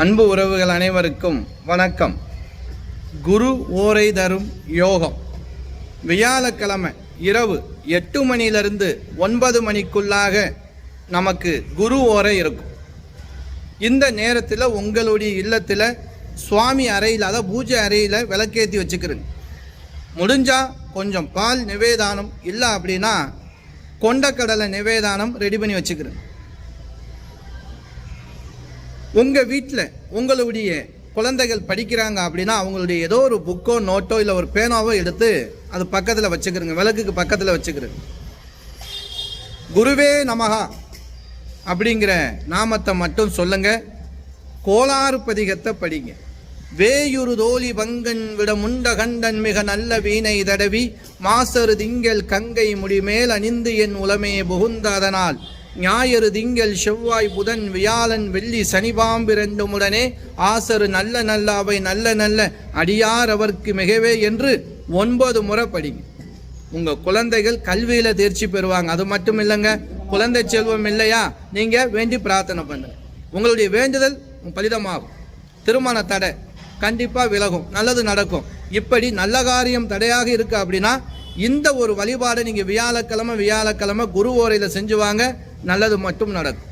அன்பு உறவுகள் அனைவருக்கும் வணக்கம். குரு ஓரை தரும் யோகம். வியாழக்கிழமை இரவு 8 மணியிலிருந்து 9 மணிக்குள்ளாக நமக்கு குரு ஓரை இருக்கும். இந்த நேரத்தில் உங்களுடைய இல்லத்தில் சுவாமி அறையில், அதாவது பூஜை அறையில் விளக்கேற்றி வச்சுக்கிறேங்க. முடிஞ்சால் கொஞ்சம் பால் நிவேதானம், இல்லை அப்படின்னா கொண்டக்கடலை நிவேதானம் ரெடி பண்ணி வச்சுக்கிறேன். உங்கள் வீட்டில் உங்களுடைய குழந்தைகள் படிக்கிறாங்க அப்படின்னா அவங்களுடைய ஏதோ ஒரு புக்கோ நோட்டோ இல்லை ஒரு பேனாவோ எடுத்து அது பக்கத்தில் வச்சுக்கிறேங்க, விளக்குக்கு பக்கத்தில் வச்சுக்கிறேங்க. குருவே நமகா அப்படிங்கிற நாமத்தை மட்டும் சொல்லுங்க. கோளாறு பதிகத்தை படிங்க. வேயுரு தோழி பங்கன் விட முண்ட கண்டன் மிக நல்ல வீணை தடவி மாசரு திங்கள் கங்கை முடிமேல் அணிந்து என் உலமே புகுந்த அதனால் ஞாயிறு திங்கள் செவ்வாய் புதன் வியாழன் வெள்ளி சனிபாம்பிரண்டுமுடனே ஆசரு நல்ல நல்ல அவை நல்ல நல்ல அடியார் அவர்க்கு மிகவே என்று 9 முறை படிங்க. உங்கள் குழந்தைகள் கல்வியில் தேர்ச்சி பெறுவாங்க. அது மட்டும் இல்லைங்க, குழந்தை செல்வம் இல்லையா, நீங்கள் வேண்டி பிரார்த்தனை பண்ணுங்க. உங்களுடைய வேண்டுதல் பலிதமாகும். திருமண தடை கண்டிப்பாக விலகும், நல்லது நடக்கும். இப்படி நல்ல காரியம் தடையாக இருக்குது அப்படின்னா இந்த ஒரு வழிபாடை நீங்கள் வியாழக்கிழமை குரு ஓரையில் செஞ்சுவாங்க, நல்லது மட்டும் நடக்கும்.